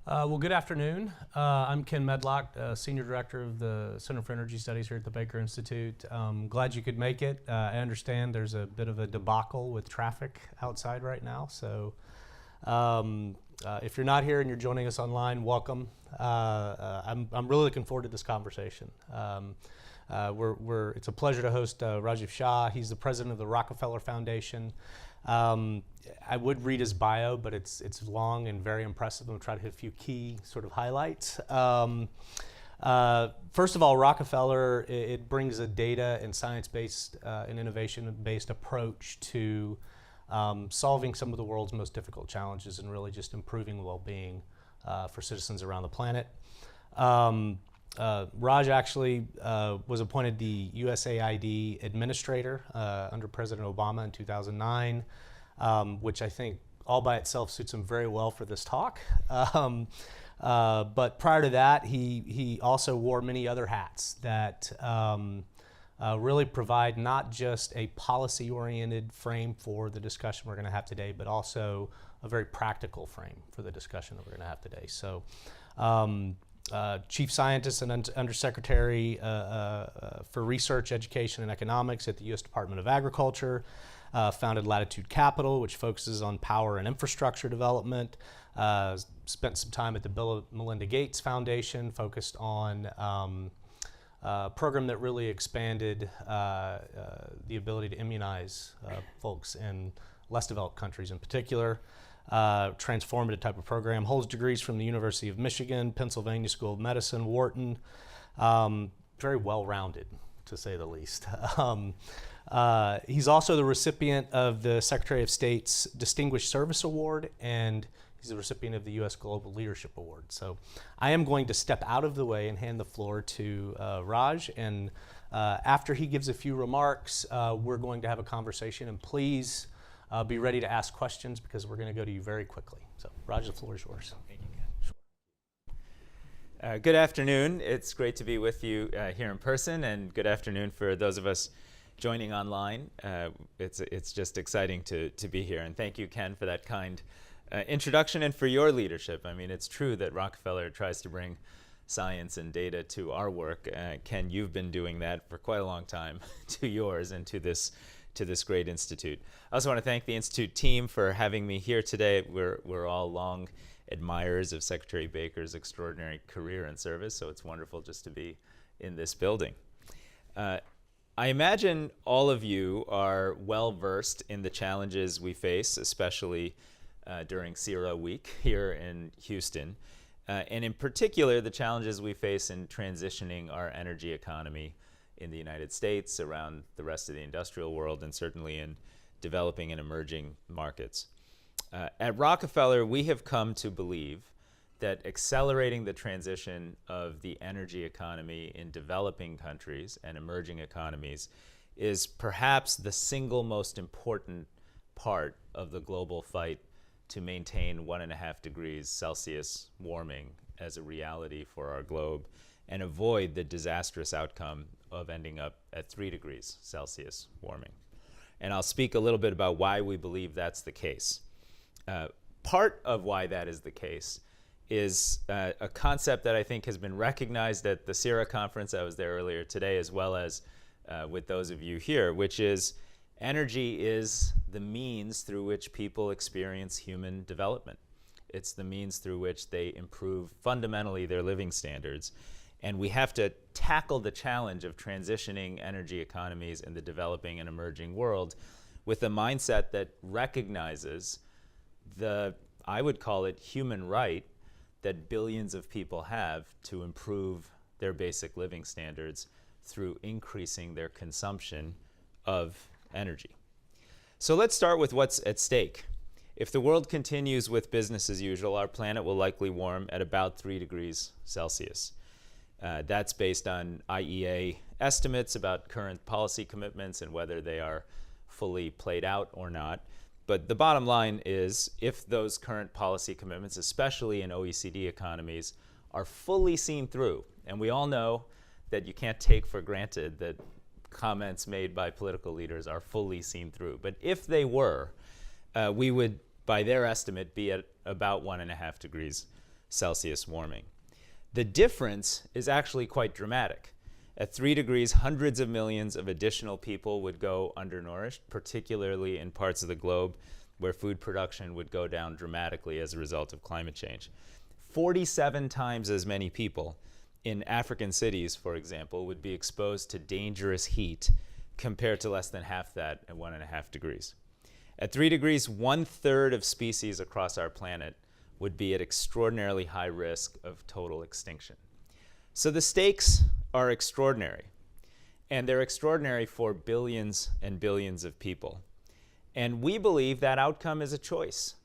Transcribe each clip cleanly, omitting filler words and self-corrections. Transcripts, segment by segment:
Well, good afternoon. I'm Ken Medlock, Senior Director of the Center for Energy Studies here at the Baker Institute. Glad you could make it. I understand there's a bit of a debacle with traffic outside right now, so if you're not here and you're joining us online, welcome. I'm really looking forward to this conversation. It's a pleasure to host Rajiv Shah. He's the president of the Rockefeller Foundation. I would read his bio, but it's long and very impressive. I'm going to try to hit a few key sort of highlights. First of all, Rockefeller, it brings a data and science-based and innovation-based approach to solving some of the world's most difficult challenges and really just improving the well-being for citizens around the planet. Raj actually was appointed the USAID administrator under President Obama in 2009, which I think all by itself suits him very well for this talk. But prior to that, he also wore many other hats that really provide not just a policy-oriented frame for the discussion we're going to have today, but also a very practical frame for the discussion that we're going to have today. So. Chief Scientist and Undersecretary for Research, Education, and Economics at the U.S. Department of Agriculture, founded Latitude Capital, which focuses on power and infrastructure development, spent some time at the Bill and Melinda Gates Foundation, focused on a program that really expanded the ability to immunize folks in less developed countries in particular. Transformative type of program, holds degrees from the University of Michigan, Pennsylvania School of Medicine, Wharton, very well-rounded, to say the least. He's also the recipient of the Secretary of State's Distinguished Service Award, and he's the recipient of the U.S. Global Leadership Award. So I am going to step out of the way and hand the floor to Raj, and after he gives a few remarks, we're going to have a conversation, and please, be ready to ask questions because we're going to go to you very quickly. So, Raj, the floor is yours. Thank you, Ken. Sure. Good afternoon. It's great to be with you here in person, and good afternoon for those of us joining online. It's just exciting to be here, and thank you, Ken, for that kind introduction and for your leadership. I mean, it's true that Rockefeller tries to bring science and data to our work. Ken, you've been doing that for quite a long time to yours and to this great institute. I also want to thank the institute team for having me here today. We're all long admirers of Secretary Baker's extraordinary career and service, so it's wonderful just to be in this building. I imagine all of you are well versed in the challenges we face, especially during CERA Week here in Houston, and in particular the challenges we face in transitioning our energy economy in the United States, around the rest of the industrial world, and certainly in developing and emerging markets. At Rockefeller, we have come to believe that accelerating the transition of the energy economy in developing countries and emerging economies is perhaps the single most important part of the global fight to maintain 1.5 degrees Celsius warming as a reality for our globe and avoid the disastrous outcome of ending up at 3 degrees Celsius warming. And I'll speak a little bit about why we believe that's the case. Part of why that is the case is a concept that I think has been recognized at the CERA conference. I was there earlier today, as well as with those of you here, which is energy is the means through which people experience human development. It's the means through which they improve fundamentally their living standards. And we have to tackle the challenge of transitioning energy economies in the developing and emerging world with a mindset that recognizes the, I would call it, human right that billions of people have to improve their basic living standards through increasing their consumption of energy. So let's start with what's at stake. If the world continues with business as usual, our planet will likely warm at about 3 degrees Celsius. That's based on IEA estimates about current policy commitments and whether they are fully played out or not. But the bottom line is, if those current policy commitments, especially in OECD economies, are fully seen through, and we all know that you can't take for granted that comments made by political leaders are fully seen through. But if they were, we would, by their estimate, be at about 1.5 degrees Celsius warming. The difference is actually quite dramatic. At 3 degrees, hundreds of millions of additional people would go undernourished, particularly in parts of the globe where food production would go down dramatically as a result of climate change. 47 times as many people in African cities, for example, would be exposed to dangerous heat compared to less than half that at 1.5 degrees. At 3 degrees, 1/3 of species across our planet would be at extraordinarily high risk of total extinction. So the stakes are extraordinary, and they're extraordinary for billions and billions of people. And we believe that outcome is a choice.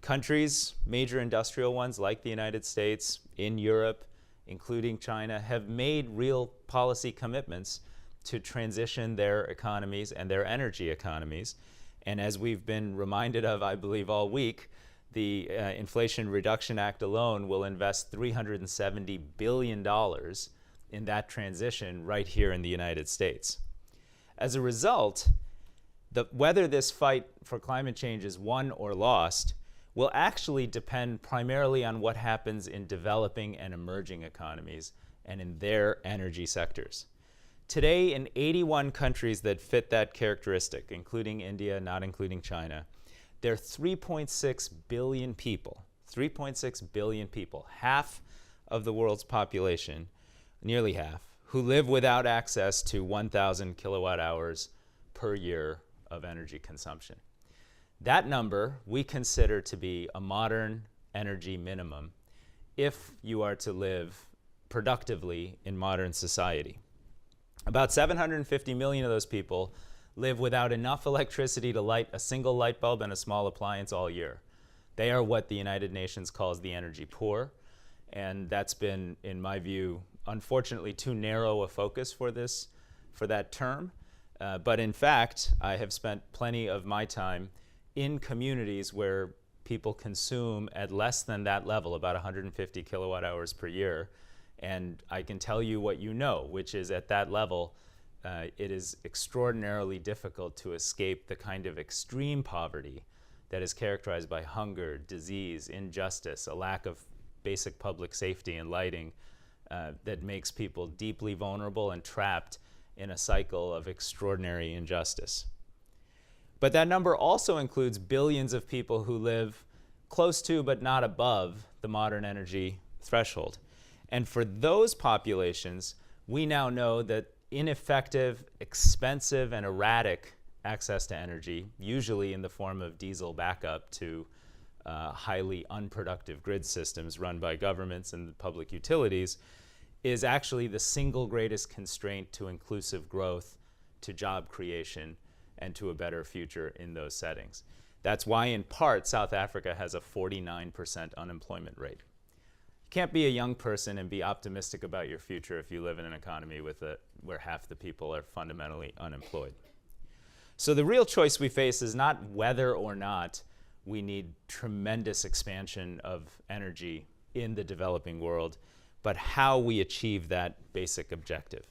Countries, major industrial ones like the United States, in Europe, including China, have made real policy commitments to transition their economies and their energy economies. And as we've been reminded of, I believe, all week, the Inflation Reduction Act alone will invest $370 billion in that transition right here in the United States. As a result, whether this fight for climate change is won or lost will actually depend primarily on what happens in developing and emerging economies and in their energy sectors. Today, in 81 countries that fit that characteristic, including India, not including China, there are 3.6 billion people, 3.6 billion people, half of the world's population, nearly half, who live without access to 1,000 kilowatt hours per year of energy consumption. That number we consider to be a modern energy minimum if you are to live productively in modern society. About 750 million of those people live without enough electricity to light a single light bulb and a small appliance all year. They are what the United Nations calls the energy poor, and that's been, in my view, unfortunately too narrow a focus for that term. But in fact, I have spent plenty of my time in communities where people consume at less than that level, about 150 kilowatt hours per year. And I can tell you what you know, which is at that level, it is extraordinarily difficult to escape the kind of extreme poverty that is characterized by hunger, disease, injustice, a lack of basic public safety and lighting that makes people deeply vulnerable and trapped in a cycle of extraordinary injustice. But that number also includes billions of people who live close to but not above the modern energy threshold. And for those populations, we now know that ineffective, expensive, and erratic access to energy, usually in the form of diesel backup to highly unproductive grid systems run by governments and public utilities, is actually the single greatest constraint to inclusive growth, to job creation, and to a better future in those settings. That's why, in part, South Africa has a 49% unemployment rate. You can't be a young person and be optimistic about your future if you live in an economy where half the people are fundamentally unemployed. So the real choice we face is not whether or not we need tremendous expansion of energy in the developing world, but how we achieve that basic objective.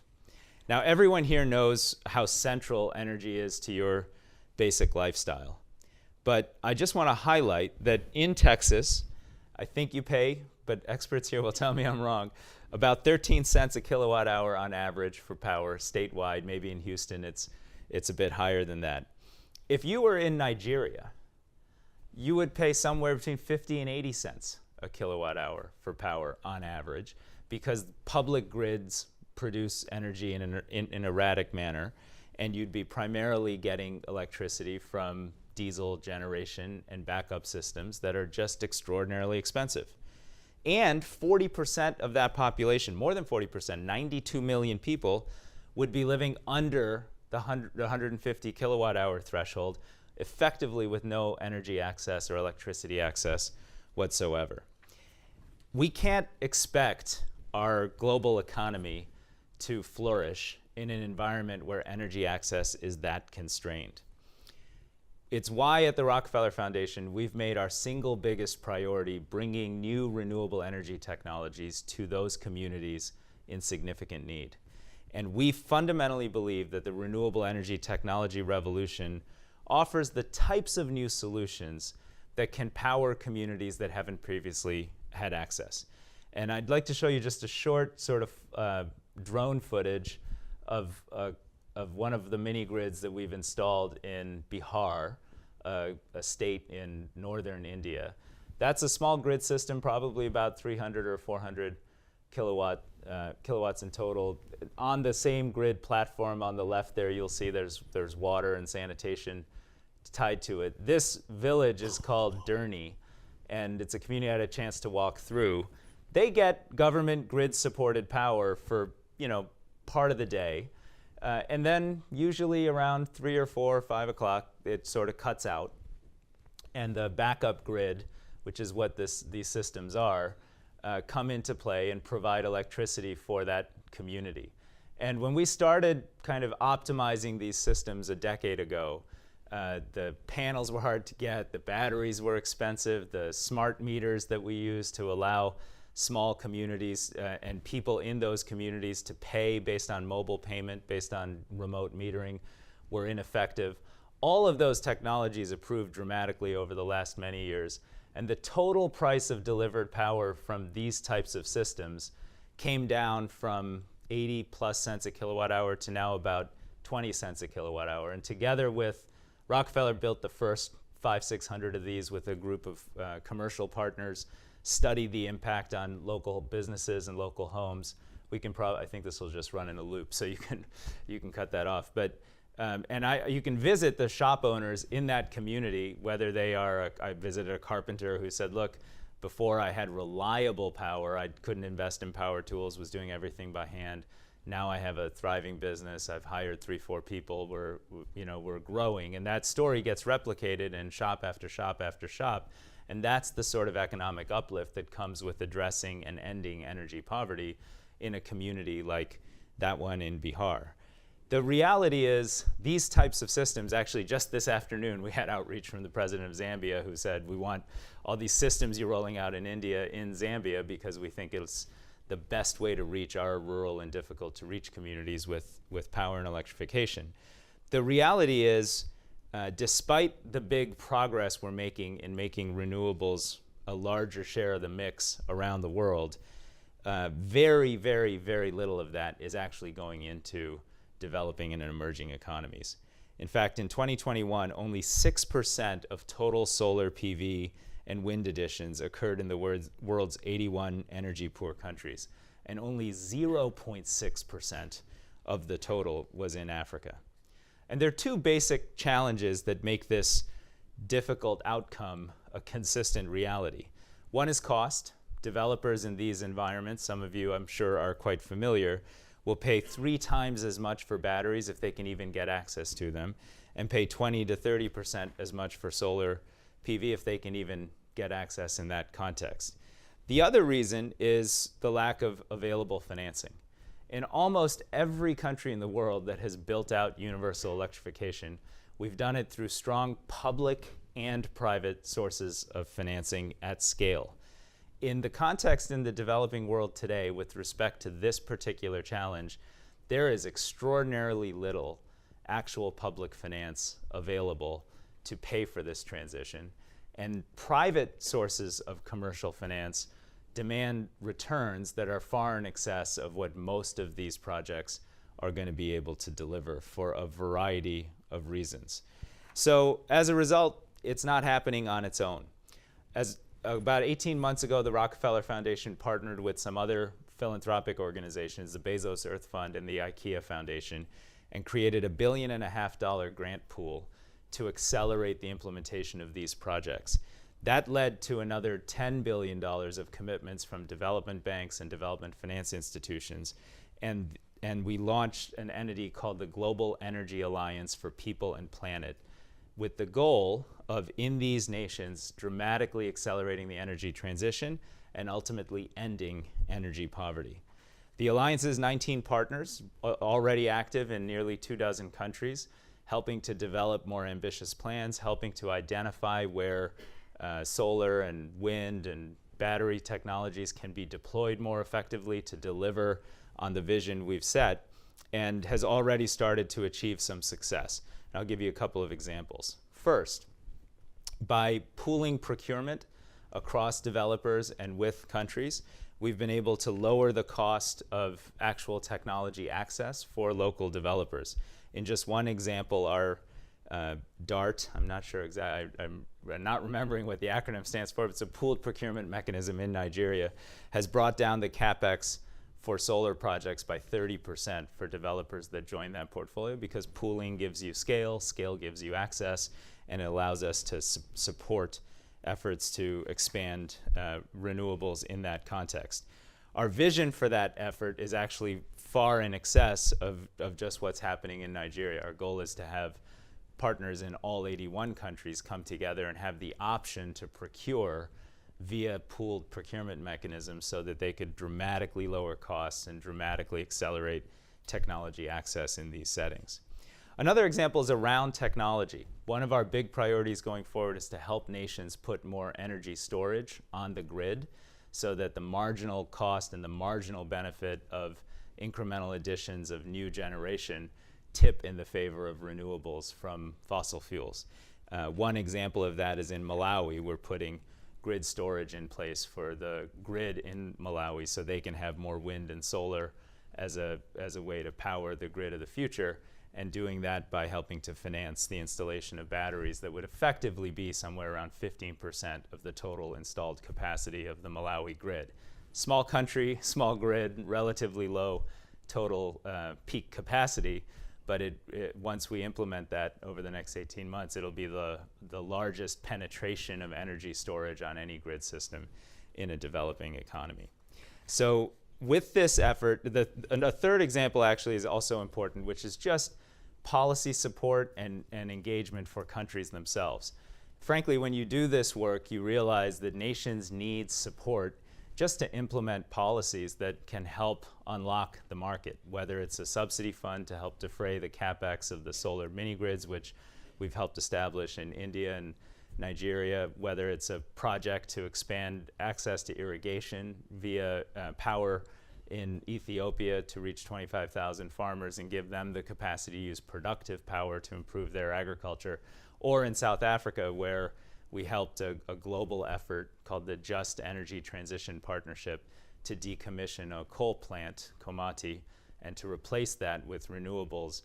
Now, everyone here knows how central energy is to your basic lifestyle. But I just want to highlight that in Texas, I think you pay, but experts here will tell me I'm wrong, about 13 cents a kilowatt hour on average for power statewide. Maybe in Houston it's a bit higher than that. If you were in Nigeria, you would pay somewhere between 50 and 80 cents a kilowatt hour for power on average, because public grids produce energy in an erratic manner, and you'd be primarily getting electricity from diesel generation and backup systems that are just extraordinarily expensive. And 40% of that population, more than 40%, 92 million people, would be living under the 150 kilowatt hour threshold, effectively with no energy access or electricity access whatsoever. We can't expect our global economy to flourish in an environment where energy access is that constrained. It's why at the Rockefeller Foundation we've made our single biggest priority bringing new renewable energy technologies to those communities in significant need. And we fundamentally believe that the renewable energy technology revolution offers the types of new solutions that can power communities that haven't previously had access. And I'd like to show you just a short sort of drone footage of one of the mini grids that we've installed in Bihar, a state in northern India. That's a small grid system, probably about 300 or 400 kilowatts in total. On the same grid platform on the left there, you'll see there's water and sanitation tied to it. This village is called Durni, and it's a community I had a chance to walk through. They get government grid-supported power for, part of the day, and then usually around 3 or 4 or 5 o'clock, it sort of cuts out, and the backup grid, which is what these systems are, come into play and provide electricity for that community. And when we started kind of optimizing these systems a decade ago, the panels were hard to get, the batteries were expensive, the smart meters that we use to allow small communities and people in those communities to pay based on mobile payment, based on remote metering, were ineffective. All of those technologies improved dramatically over the last many years, and the total price of delivered power from these types of systems came down from 80 plus cents a kilowatt hour to now about 20 cents a kilowatt hour. And together with Rockefeller built the first 500-600 of these with a group of commercial partners, studied the impact on local businesses and local homes. We can I think this will just run in a loop, so you can cut that off. But you can visit the shop owners in that community, whether they are, I visited a carpenter who said, look, before I had reliable power, I couldn't invest in power tools, was doing everything by hand. Now I have a thriving business. I've hired 3-4 people. We're growing, and that story gets replicated in shop after shop after shop. And that's the sort of economic uplift that comes with addressing and ending energy poverty in a community like that one in Bihar. The reality is these types of systems, actually just this afternoon, we had outreach from the president of Zambia who said, we want all these systems you're rolling out in India in Zambia because we think it's the best way to reach our rural and difficult to reach communities with power and electrification. The reality is, despite the big progress we're making in making renewables a larger share of the mix around the world, very, very, very little of that is actually going into developing and emerging economies. In fact, in 2021, only 6% of total solar PV and wind additions occurred in the world's 81 energy poor countries, and only 0.6% of the total was in Africa. And there are two basic challenges that make this difficult outcome a consistent reality. One is cost. Developers in these environments, some of you I'm sure are quite familiar, will pay 3 times as much for batteries if they can even get access to them, and pay 20 to 30% as much for solar PV if they can even get access in that context. The other reason is the lack of available financing. In almost every country in the world that has built out universal electrification, we've done it through strong public and private sources of financing at scale. In the context in the developing world today with respect to this particular challenge, there is extraordinarily little actual public finance available to pay for this transition. And private sources of commercial finance demand returns that are far in excess of what most of these projects are going to be able to deliver for a variety of reasons. So as a result, it's not happening on its own. As about 18 months ago, the Rockefeller Foundation partnered with some other philanthropic organizations, the Bezos Earth Fund and the IKEA Foundation, and created a $1.5 billion grant pool to accelerate the implementation of these projects. That led to another $10 billion of commitments from development banks and development finance institutions. And we launched an entity called the Global Energy Alliance for People and Planet, with the goal of, in these nations, dramatically accelerating the energy transition and ultimately ending energy poverty. The Alliance's 19 partners, already active in nearly 24 countries, helping to develop more ambitious plans, helping to identify where solar and wind and battery technologies can be deployed more effectively to deliver on the vision we've set, and has already started to achieve some success. And I'll give you a couple of examples. First, by pooling procurement across developers and with countries, we've been able to lower the cost of actual technology access for local developers. In just one example, our DART, I'm not sure exactly, I'm not remembering what the acronym stands for, but it's a pooled procurement mechanism in Nigeria, has brought down the CapEx for solar projects by 30% for developers that join that portfolio, because pooling gives you scale, scale gives you access, and it allows us to support efforts to expand renewables in that context. Our vision for that effort is actually far in excess of just what's happening in Nigeria. Our goal is to have partners in all 81 countries come together and have the option to procure via pooled procurement mechanisms so that they could dramatically lower costs and dramatically accelerate technology access in these settings. Another example is around technology. One of our big priorities going forward is to help nations put more energy storage on the grid so that the marginal cost and the marginal benefit of incremental additions of new generation tip in the favor of renewables from fossil fuels. One example of that is in Malawi. We're putting grid storage in place for the grid in Malawi so they can have more wind and solar as a way to power the grid of the future, and doing that by helping to finance the installation of batteries that would effectively be somewhere around 15% of the total installed capacity of the Malawi grid. Small country, small grid, relatively low total peak capacity, but once we implement that over the next 18 months, it'll be the largest penetration of energy storage on any grid system in a developing economy. So with this effort, a third example actually is also important, which is just policy support and engagement for countries themselves. Frankly, when you do this work, you realize that nations need support just to implement policies that can help unlock the market, whether it's a subsidy fund to help defray the capex of the solar mini-grids, which we've helped establish in India and Nigeria, whether it's a project to expand access to irrigation via power in Ethiopia to reach 25,000 farmers and give them the capacity to use productive power to improve their agriculture, or in South Africa, where we helped a global effort called the Just Energy Transition Partnership to decommission a coal plant, Komati, and to replace that with renewables.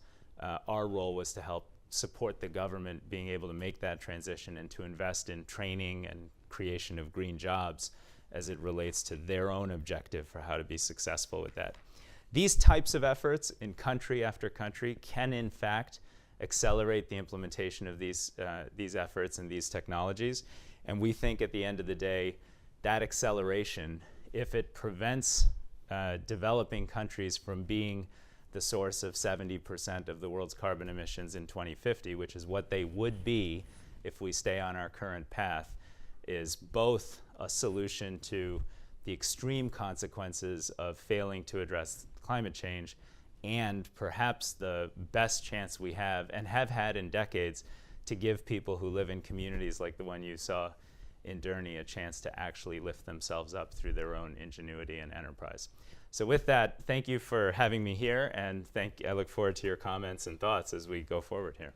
Our role was to help support the government being able to make that transition and to invest in training and creation of green jobs as it relates to their own objective for how to be successful with that. These types of efforts in country after country can in fact accelerate the implementation of these efforts and these technologies. And we think at the end of the day, that acceleration, if it prevents developing countries from being the source of 70% of the world's carbon emissions in 2050, which is what they would be if we stay on our current path, is both a solution to the extreme consequences of failing to address climate change, and perhaps the best chance we have and have had in decades to give people who live in communities like the one you saw in Durnie a chance to actually lift themselves up through their own ingenuity and enterprise. So with that, thank you for having me here, and I look forward to your comments and thoughts as we go forward here.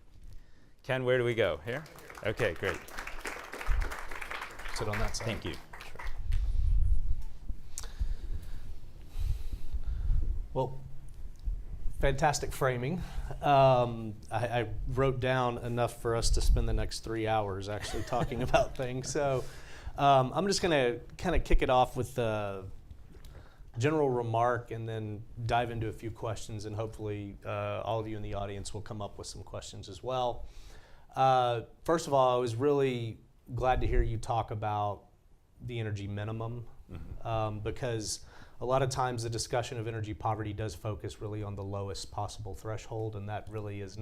Ken, where do we go? Here? Okay, great. Sit on that side. Thank you. Well, fantastic framing. I wrote down enough for us to spend the next 3 hours actually talking about things. So I'm just going to kind of kick it off with a general remark and then dive into a few questions, and hopefully all of you in the audience will come up with some questions as well. First of all, I was really glad to hear you talk about the energy minimum, because a lot of times the discussion of energy poverty does focus really on the lowest possible threshold, and that really is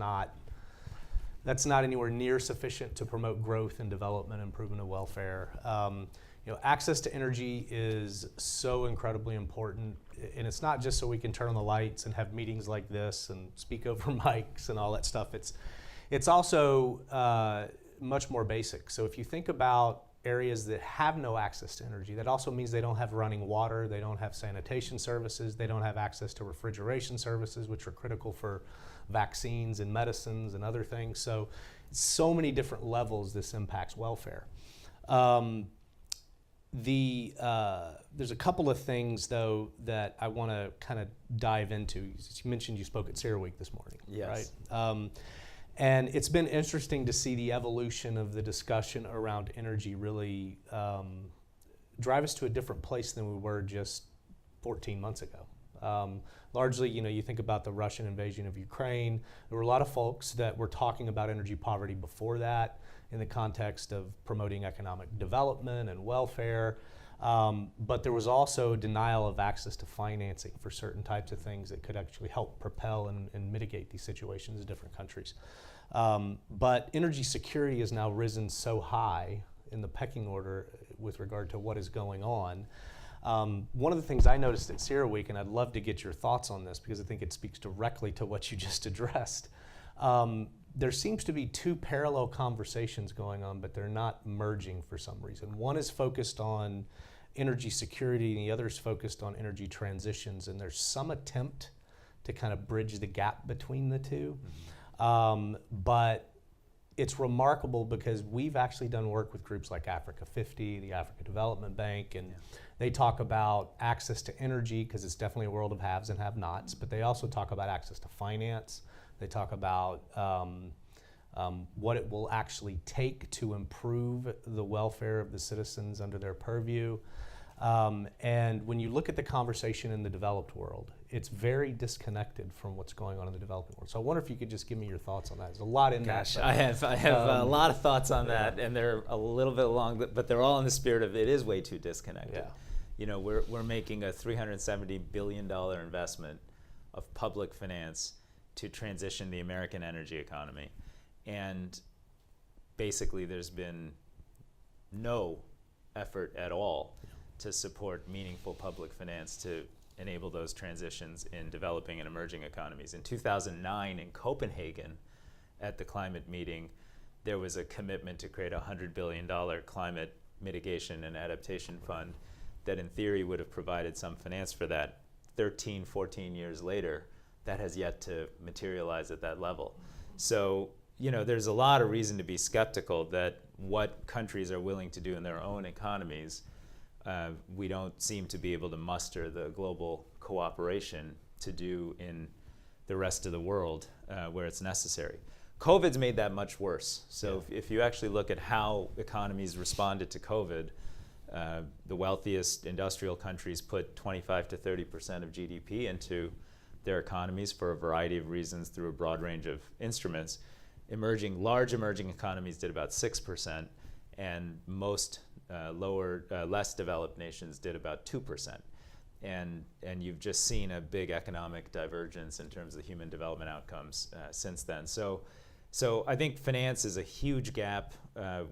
that's not anywhere near sufficient to promote growth and development, improvement of welfare. Access to energy is so incredibly important, and it's not just so we can turn on the lights and have meetings like this and speak over mics and all that stuff. It's also much more basic. So if you think about areas that have no access to energy, that also means they don't have running water, they don't have sanitation services, they don't have access to refrigeration services, which are critical for vaccines and medicines and other things. So many different levels this impacts welfare. There's a couple of things though that I want to kind of dive into. You mentioned you spoke at CERAWeek this morning, Yes. right? And it's been interesting to see the evolution of the discussion around energy really drive us to a different place than we were just 14 months ago. Largely, you think about the Russian invasion of Ukraine. There were a lot of folks that were talking about energy poverty before that in the context of promoting economic development and welfare. But there was also denial of access to financing for certain types of things that could actually help propel and mitigate these situations in different countries. But energy security has now risen so high in the pecking order with regard to what is going on. One of the things I noticed at CERAWeek, and I'd love to get your thoughts on this because I think it speaks directly to what you just addressed. There seems to be two parallel conversations going on, but they're not merging for some reason. One is focused on energy security and the other is focused on energy transitions, and there's some attempt to kind of bridge the gap between the two. But it's remarkable because we've actually done work with groups like Africa 50, the Africa Development Bank, and they talk about access to energy because it's definitely a world of haves and have-nots, but they also talk about access to finance. They talk about what it will actually take to improve the welfare of the citizens under their purview. And when you look at the conversation in the developed world, it's very disconnected from what's going on in the developing world. So I wonder if you could just give me your thoughts on that. There's a lot in that. I have a lot of thoughts on that, and they're a little bit long, but they're all in the spirit of it is way too disconnected. Yeah. We're making a $370 billion investment of public finance to transition the American energy economy. And basically there's been no effort at all to support meaningful public finance to enable those transitions in developing and emerging economies. In 2009 in Copenhagen at the climate meeting, there was a commitment to create a $100 billion climate mitigation and adaptation fund that in theory would have provided some finance for that. 13, 14 years later, that has yet to materialize at that level. So, there's a lot of reason to be skeptical that what countries are willing to do in their own economies, we don't seem to be able to muster the global cooperation to do in the rest of the world where it's necessary. COVID's made that much worse. So if you actually look at how economies responded to COVID, the wealthiest industrial countries put 25 to 30% of GDP into their economies for a variety of reasons through a broad range of instruments. Large emerging economies did about 6%, and most less developed nations did about 2%. And you've just seen a big economic divergence in terms of human development outcomes since then. So I think finance is a huge gap.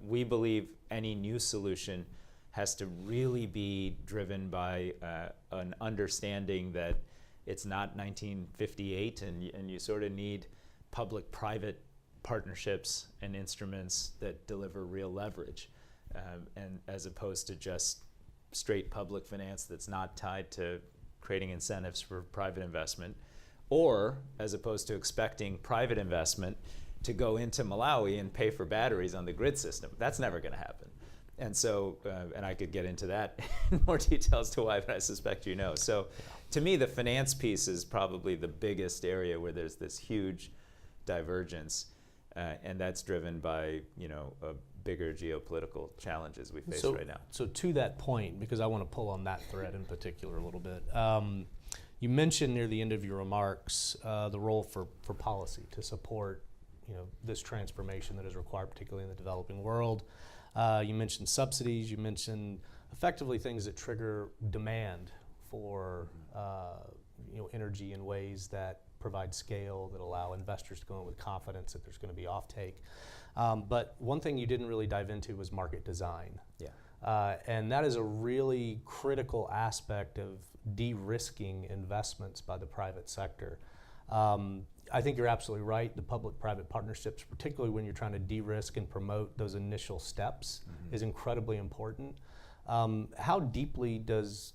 We believe any new solution has to really be driven by an understanding that it's not 1958 and you sort of need public-private partnerships and instruments that deliver real leverage, and as opposed to just straight public finance that's not tied to creating incentives for private investment, or as opposed to expecting private investment to go into Malawi and pay for batteries on the grid system. That's never going to happen. And so, and I could get into that in more detail as to why, but I suspect you know. So to me, the finance piece is probably the biggest area where there's this huge divergence, and that's driven by, bigger geopolitical challenges we face right now. So to that point, because I want to pull on that thread in particular a little bit, you mentioned near the end of your remarks the role for policy to support this transformation that is required, particularly in the developing world. You mentioned subsidies, you mentioned effectively things that trigger demand for energy in ways that provide scale, that allow investors to go in with confidence that there's going to be offtake. But one thing you didn't really dive into was market design. Yeah. And that is a really critical aspect of de-risking investments by the private sector. I think you're absolutely right. The public-private partnerships, particularly when you're trying to de-risk and promote those initial steps, is incredibly important. How deeply does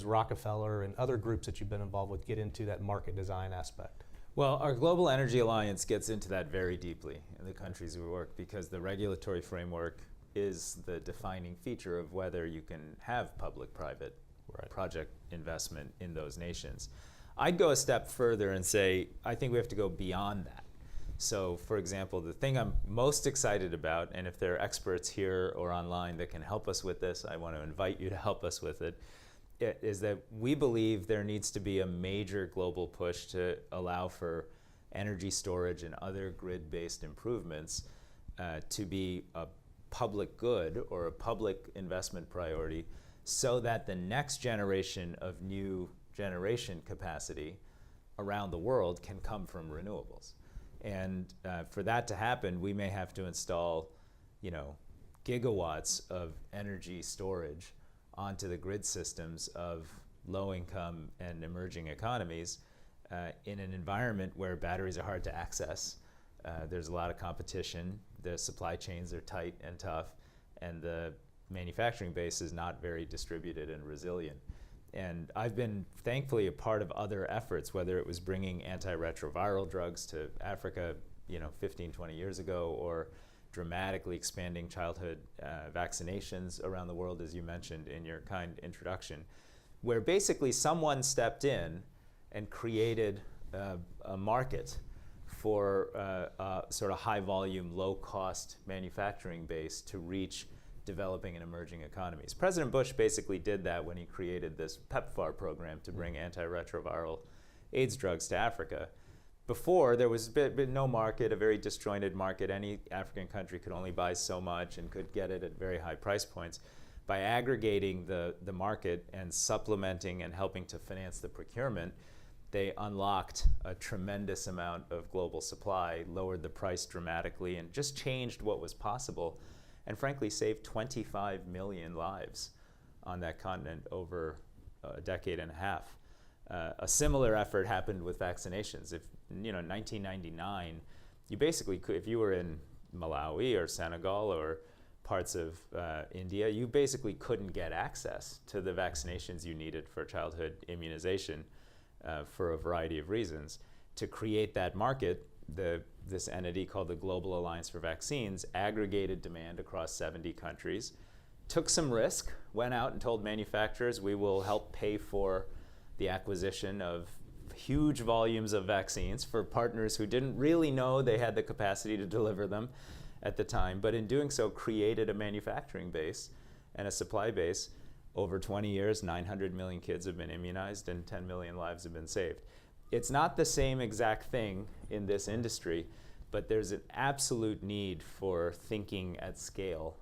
Rockefeller and other groups that you've been involved with get into that market design aspect? Well, our Global Energy Alliance gets into that very deeply in the countries we work, because the regulatory framework is the defining feature of whether you can have public-private project investment in those nations. I'd go a step further and say, I think we have to go beyond that. So, for example, the thing I'm most excited about, and if there are experts here or online that can help us with this, I want to invite you to help us with it, is that we believe there needs to be a major global push to allow for energy storage and other grid-based improvements to be a public good or a public investment priority, so that the next generation of new generation capacity around the world can come from renewables. And for that to happen, we may have to install, gigawatts of energy storage onto the grid systems of low-income and emerging economies in an environment where batteries are hard to access. There's a lot of competition. The supply chains are tight and tough, and the manufacturing base is not very distributed and resilient. And I've been thankfully a part of other efforts, whether it was bringing antiretroviral drugs to Africa, 15, 20 years ago, or dramatically expanding childhood vaccinations around the world, as you mentioned in your kind introduction, where basically someone stepped in and created a market for a sort of high volume, low cost manufacturing base to reach developing and emerging economies. President Bush basically did that when he created this PEPFAR program to bring antiretroviral AIDS drugs to Africa. Before, there was been no market, a very disjointed market. Any African country could only buy so much and could get it at very high price points. By aggregating the market and supplementing and helping to finance the procurement, they unlocked a tremendous amount of global supply, lowered the price dramatically, and just changed what was possible, and frankly saved 25 million lives on that continent over a decade and a half. A similar effort happened with vaccinations. If, in 1999, you basically could, if you were in Malawi or Senegal or parts of India, you basically couldn't get access to the vaccinations you needed for childhood immunization for a variety of reasons. To create that market, this entity called the Global Alliance for Vaccines aggregated demand across 70 countries, took some risk, went out and told manufacturers, we will help pay for the acquisition of huge volumes of vaccines for partners who didn't really know they had the capacity to deliver them at the time, but in doing so created a manufacturing base and a supply base. Over 20 years, 900 million kids have been immunized and 10 million lives have been saved. It's not the same exact thing in this industry, but there's an absolute need for thinking at scale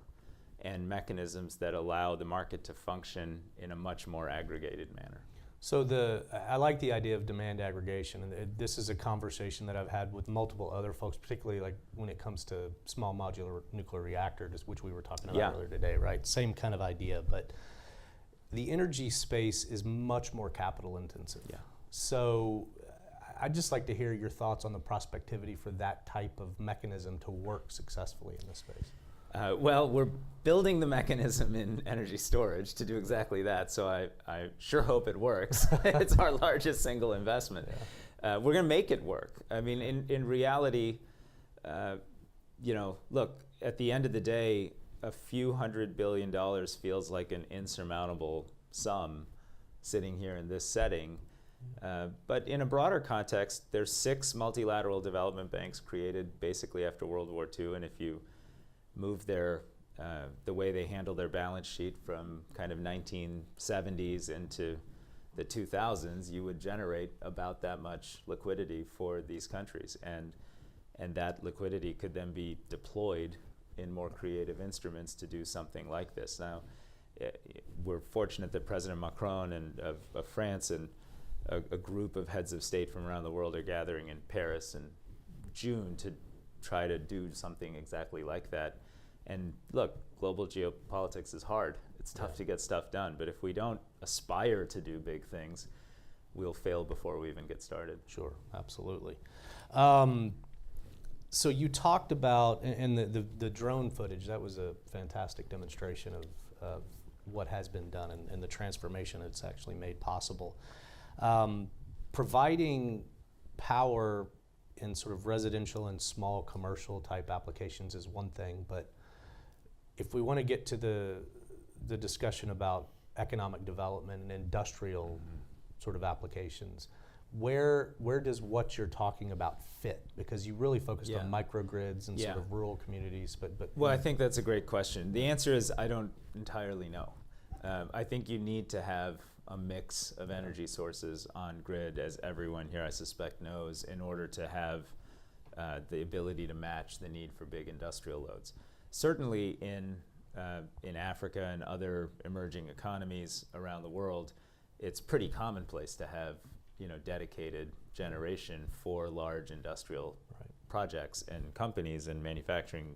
and mechanisms that allow the market to function in a much more aggregated manner. So I like the idea of demand aggregation, and this is a conversation that I've had with multiple other folks, particularly like when it comes to small modular nuclear reactors, which we were talking about earlier today, right? Same kind of idea, but the energy space is much more capital intensive. Yeah. So I'd just like to hear your thoughts on the prospectivity for that type of mechanism to work successfully in this space. Well, we're building the mechanism in energy storage to do exactly that, so I sure hope it works. It's our largest single investment. Yeah. We're going to make it work. I mean, in reality, look, at the end of the day, a few $100 billion feels like an insurmountable sum sitting here in this setting. But in a broader context, there's 6 multilateral development banks created basically after World War II, and if you move the way they handle their balance sheet from kind of 1970s into the 2000s, you would generate about that much liquidity for these countries. And that liquidity could then be deployed in more creative instruments to do something like this. Now, we're fortunate that President Macron of France and a group of heads of state from around the world are gathering in Paris in June to try to do something exactly like that. And look, global geopolitics is hard. It's tough to get stuff done, but if we don't aspire to do big things, we'll fail before we even get started. Sure, absolutely. So you talked about, and the drone footage, that was a fantastic demonstration of what has been done and the transformation it's actually made possible. Providing power in sort of residential and small commercial type applications is one thing, but if we want to get to the discussion about economic development and industrial sort of applications, where does what you're talking about fit? Because you really focused on microgrids and sort of rural communities, but well, I think that's a great question. The answer is I don't entirely know. I think you need to have a mix of energy sources on grid, as everyone here I suspect knows, in order to have the ability to match the need for big industrial loads. Certainly in Africa and other emerging economies around the world, it's pretty commonplace to have dedicated generation for large industrial projects and companies and manufacturing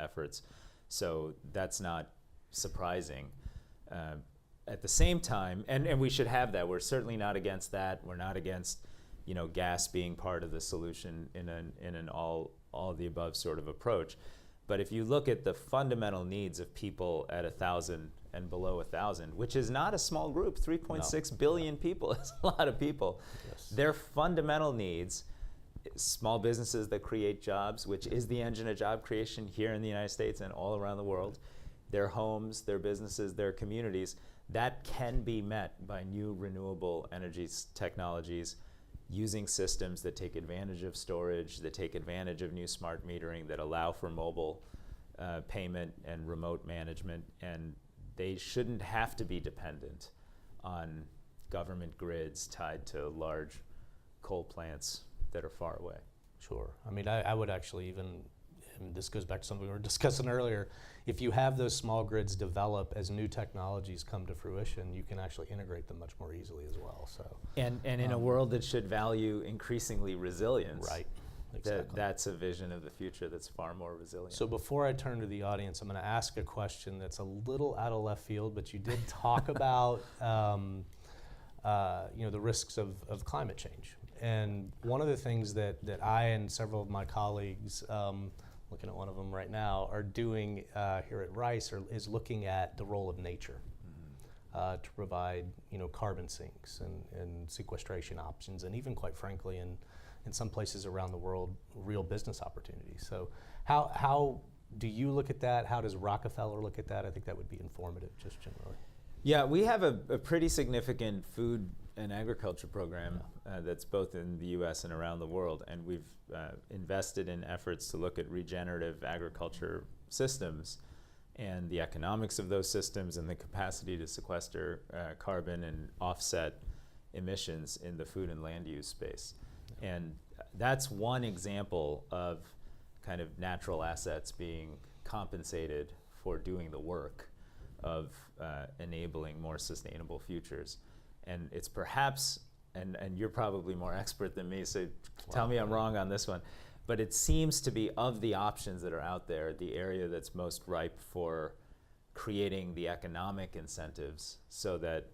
efforts. So that's not surprising. At the same time, and we should have that. We're certainly not against that. We're not against gas being part of the solution in an all of the above sort of approach. But if you look at the fundamental needs of people at 1,000 and below 1,000, which is not a small group, 3.6 billion people is a lot of people. Yes. Their fundamental needs, small businesses that create jobs, which is the engine of job creation here in the United States and all around the world, their homes, their businesses, their communities, that can be met by new renewable energy technologies, using systems that take advantage of storage, that take advantage of new smart metering, that allow for mobile payment and remote management, and they shouldn't have to be dependent on government grids tied to large coal plants that are far away. Sure. I mean, I would actually even, and this goes back to something we were discussing earlier, if you have those small grids develop as new technologies come to fruition, you can actually integrate them much more easily as well. So, and in a world that should value increasingly resilience, right, exactly. That's a vision of the future that's far more resilient. So before I turn to the audience, I'm going to ask a question that's a little out of left field, but you did talk about the risks of climate change. And one of the things that I and several of my colleagues, looking at one of them right now, are doing here at Rice is looking at the role of nature to provide carbon sinks and sequestration options, and even quite frankly in some places around the world, real business opportunities. So how do you look at that? How does Rockefeller look at that? I think that would be informative just generally. Yeah, we have a pretty significant food and agriculture program that's both in the US and around the world, and we've invested in efforts to look at regenerative agriculture systems and the economics of those systems and the capacity to sequester carbon and offset emissions in the food and land use space. And that's one example of kind of natural assets being compensated for doing the work of enabling more sustainable futures. And it's perhaps, and you're probably more expert than me, so tell me I'm wrong on this one, but it seems to be, of the options that are out there, the area that's most ripe for creating the economic incentives so that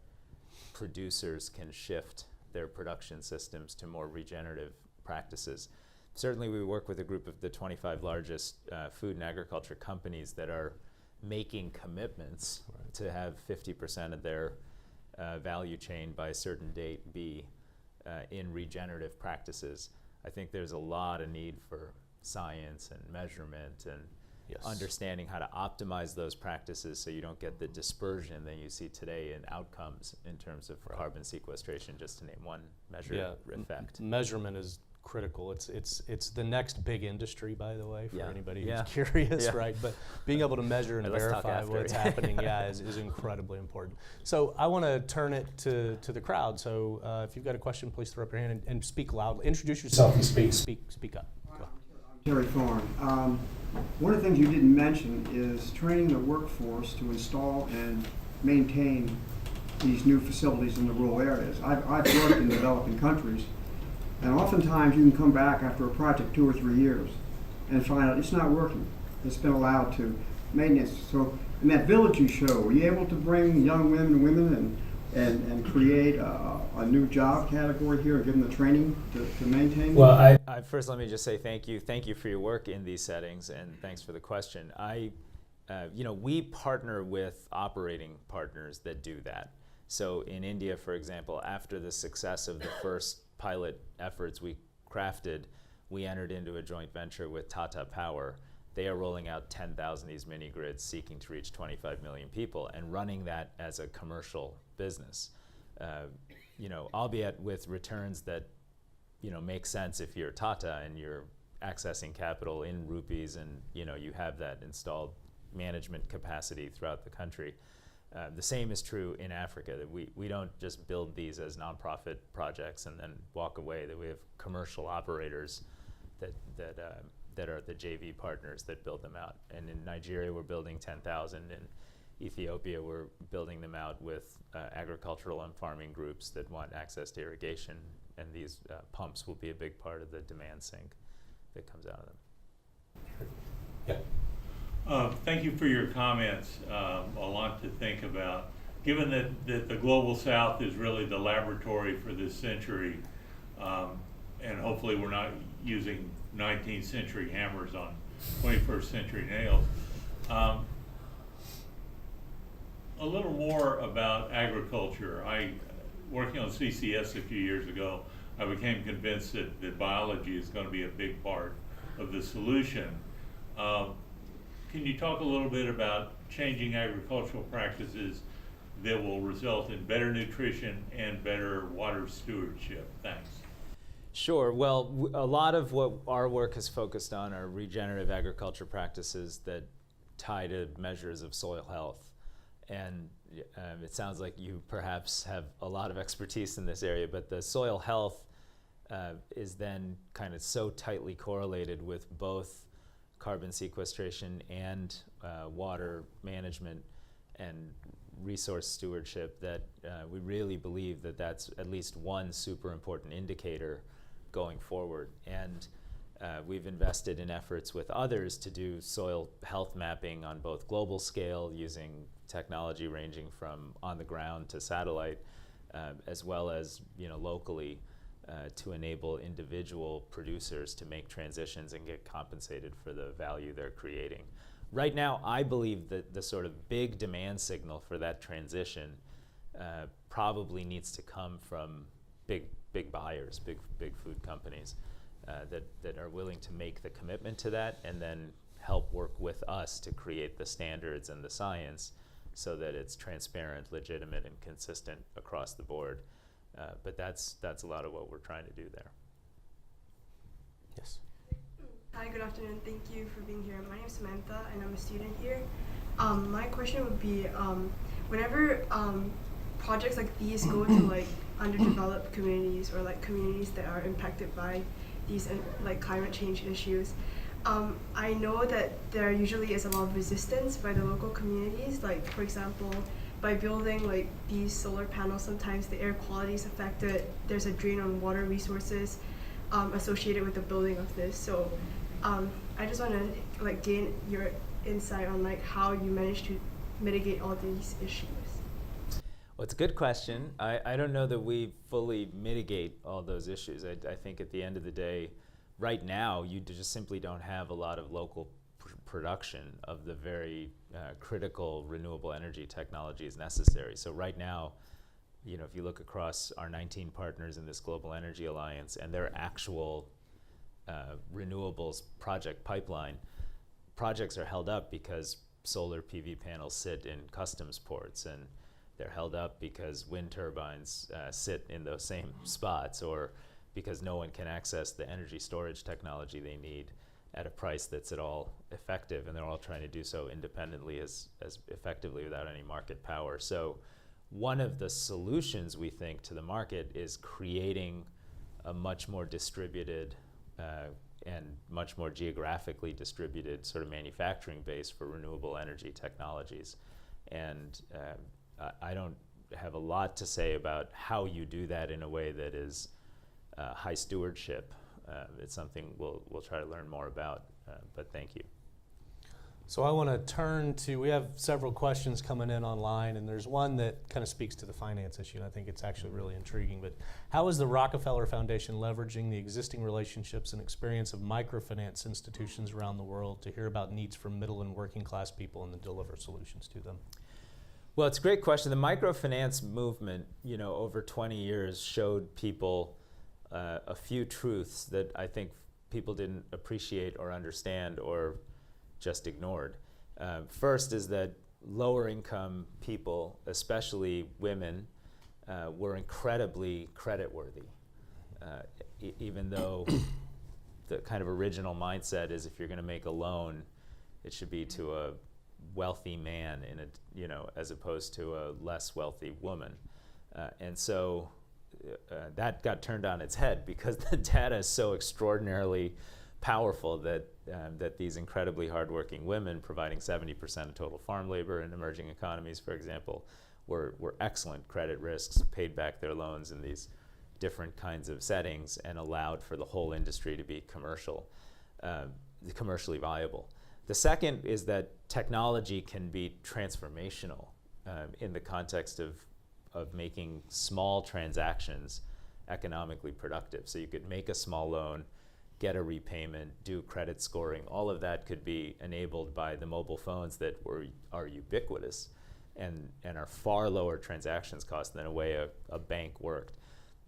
producers can shift their production systems to more regenerative practices. Certainly we work with a group of the 25 largest food and agriculture companies that are making commitments to have 50% of their value chain by a certain date be in regenerative practices. I think there's a lot of need for science and measurement and understanding how to optimize those practices so you don't get the dispersion that you see today in outcomes in terms of carbon sequestration, just to name one measure effect. Measurement is critical. It's the next big industry, by the way, for anybody who's Yeah. curious, right? But being able to measure and verify what's happening, is incredibly important. So I want to turn it to the crowd. So if you've got a question, please throw up your hand and speak loudly. Introduce yourself and speak up. Go. Terry Thorne. One of the things you didn't mention is training the workforce to install and maintain these new facilities in the rural areas. I've worked in developing countries, and oftentimes you can come back after a project 2 or 3 years and find out it's not working. It's been allowed to maintenance. So in that village you show, were you able to bring young women and create a new job category here and give them the training to maintain? Well, I first let me just say thank you. Thank you for your work in these settings, and thanks for the question. We partner with operating partners that do that. So in India, for example, after the success of the first pilot efforts we crafted, we entered into a joint venture with Tata Power they are rolling out 10,000 of these mini grids seeking to reach 25 million people and running that as a commercial business. Albeit with returns that make sense if you're Tata and you're accessing capital in rupees and you have that installed management capacity throughout the country. The same is true in Africa, that we don't just build these as nonprofit projects and then walk away, that we have commercial operators that are the JV partners that build them out. And in Nigeria, we're building 10,000. In Ethiopia, we're building them out with agricultural and farming groups that want access to irrigation, and these pumps will be a big part of the demand sink that comes out of them. Yeah. Thank you for your comments. A lot to think about. Given that the Global South is really the laboratory for this century, and hopefully we're not using 19th century hammers on 21st century nails. A little more about agriculture. Working on CCS a few years ago, I became convinced that biology is going to be a big part of the solution. Can you talk a little bit about changing agricultural practices that will result in better nutrition and better water stewardship? Thanks. Sure. Well, a lot of what our work has focused on are regenerative agriculture practices that tie to measures of soil health. And it sounds like you perhaps have a lot of expertise in this area, but the soil health is then kind of so tightly correlated with both carbon sequestration and water management and resource stewardship that we really believe that that's at least one super important indicator going forward. And we've invested in efforts with others to do soil health mapping on both global scale using technology ranging from on the ground to satellite, as well as locally to enable individual producers to make transitions and get compensated for the value they're creating. Right now, I believe that the sort of big demand signal for that transition probably needs to come from big buyers, big food companies that are willing to make the commitment to that and then help work with us to create the standards and the science so that it's transparent, legitimate, and consistent across the board. But that's a lot of what we're trying to do there. Yes. Hi, good afternoon. Thank you for being here. My name is Samantha, and I'm a student here. My question would be, whenever projects like these go to like underdeveloped communities or like communities that are impacted by these like climate change issues, I know that there usually is a lot of resistance by the local communities. Like, for example, by building like these solar panels, sometimes the air quality is affected. There's a drain on water resources associated with the building of this. So I just want to like gain your insight on like how you manage to mitigate all these issues. Well, it's a good question. I don't know that we fully mitigate all those issues. I think at the end of the day, right now, you just simply don't have a lot of local production of the very critical renewable energy technologies necessary. So right now, if you look across our 19 partners in this Global Energy Alliance and their actual renewables project pipeline, projects are held up because solar PV panels sit in customs ports, and they're held up because wind turbines sit in those same spots, or because no one can access the energy storage technology they need at a price that's at all effective, and they're all trying to do so independently as effectively without any market power. So one of the solutions, we think, to the market is creating a much more distributed and much more geographically distributed sort of manufacturing base for renewable energy technologies. And I don't have a lot to say about how you do that in a way that is high stewardship. It's something we'll try to learn more about, but thank you. So I want to turn to, we have several questions coming in online, and there's one that kind of speaks to the finance issue, and I think it's actually really intriguing. But how is the Rockefeller Foundation leveraging the existing relationships and experience of microfinance institutions around the world to hear about needs from middle and working class people and to deliver solutions to them? Well, it's a great question. The microfinance movement, over 20 years showed people a few truths that I think people didn't appreciate or understand, or just ignored. First is that lower income people, especially women, were incredibly creditworthy, even though the kind of original mindset is if you're going to make a loan, it should be to a wealthy man as opposed to a less wealthy woman. And so that got turned on its head because the data is so extraordinarily powerful that these incredibly hardworking women, providing 70% of total farm labor in emerging economies, for example, were excellent credit risks, paid back their loans in these different kinds of settings, and allowed for the whole industry to be commercially viable. The second is that technology can be transformational in the context of making small transactions economically productive. So you could make a small loan, get a repayment, do credit scoring. All of that could be enabled by the mobile phones that are ubiquitous and are far lower transactions cost than the way a bank worked.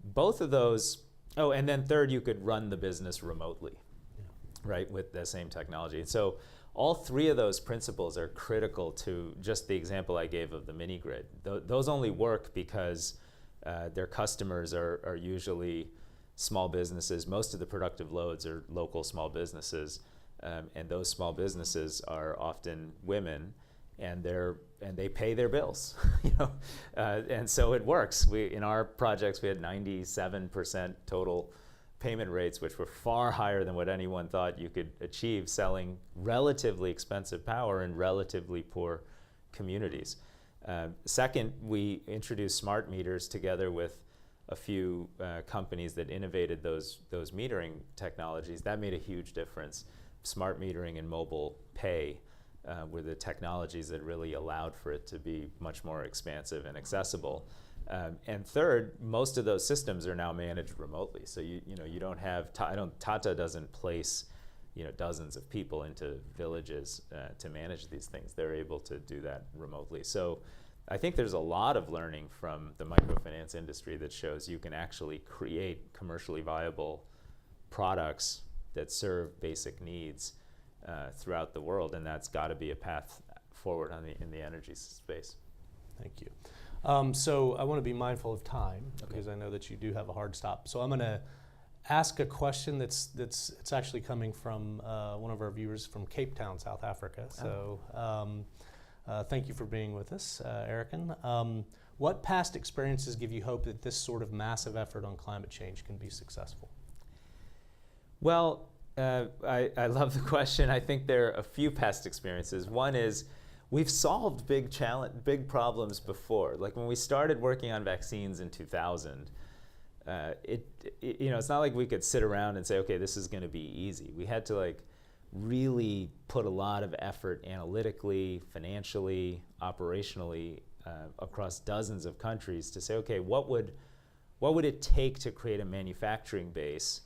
Both of those, and then third, you could run the business remotely, right, with the same technology. And so all three of those principles are critical to just the example I gave of the mini grid. Those only work because their customers are usually small businesses. Most of the productive loads are local small businesses, and those small businesses are often women, and they pay their bills, and so it works. In our projects we had 97% total payment rates, which were far higher than what anyone thought you could achieve selling relatively expensive power in relatively poor communities. Second, we introduced smart meters together with a few companies that innovated those metering technologies. That made a huge difference. Smart metering and mobile pay were the technologies that really allowed for it to be much more expansive and accessible. And third, most of those systems are now managed remotely. So you don't have Tata doesn't place dozens of people into villages to manage these things. They're able to do that remotely. So I think there's a lot of learning from the microfinance industry that shows you can actually create commercially viable products that serve basic needs throughout the world, and that's got to be a path forward in the energy space. Thank you. So I want to be mindful of time because I know that you do have a hard stop. So I'm going to ask a question it's actually coming from one of our viewers from Cape Town, South Africa. So thank you for being with us, Erican. What past experiences give you hope that this sort of massive effort on climate change can be successful? Well, I love the question. I think there are a few past experiences. One is we've solved big problems before. Like when we started working on vaccines in 2000, it's not like we could sit around and say, okay, this is going to be easy. We had to really put a lot of effort analytically, financially, operationally across dozens of countries to say, okay, what would it take to create a manufacturing base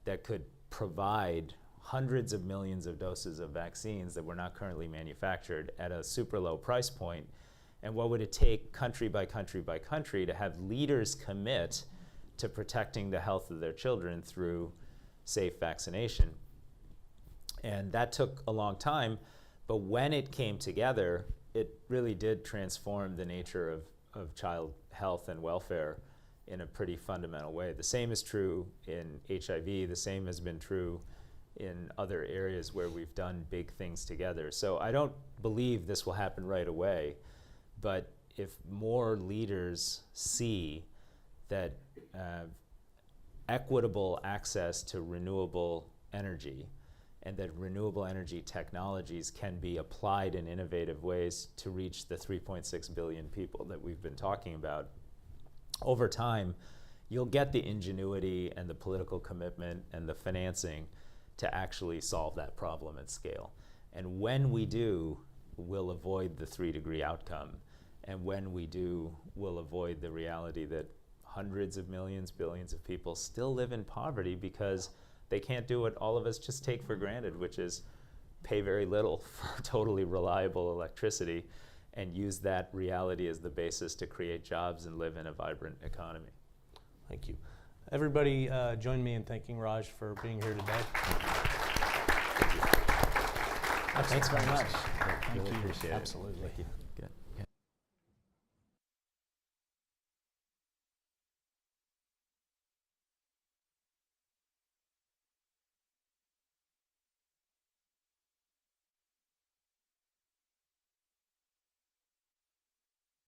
that could provide hundreds of millions of doses of vaccines that were not currently manufactured at a super low price point? And what would it take country by country by country to have leaders commit to protecting the health of their children through safe vaccination? And that took a long time, but when it came together, it really did transform the nature of child health and welfare in a pretty fundamental way. The same is true in HIV, the same has been true in other areas where we've done big things together. So I don't believe this will happen right away, but if more leaders see that equitable access to renewable energy and that renewable energy technologies can be applied in innovative ways to reach the 3.6 billion people that we've been talking about, over time, you'll get the ingenuity and the political commitment and the financing to actually solve that problem at scale. And when we do, we'll avoid the 3-degree outcome. And when we do, we'll avoid the reality that hundreds of millions, billions of people still live in poverty because they can't do what all of us just take for granted, which is pay very little for totally reliable electricity and use that reality as the basis to create jobs and live in a vibrant economy. Thank you. Everybody join me in thanking Raj for being here today. Thanks very much. Really Thank you. appreciate it. Absolutely. Thank you. Good.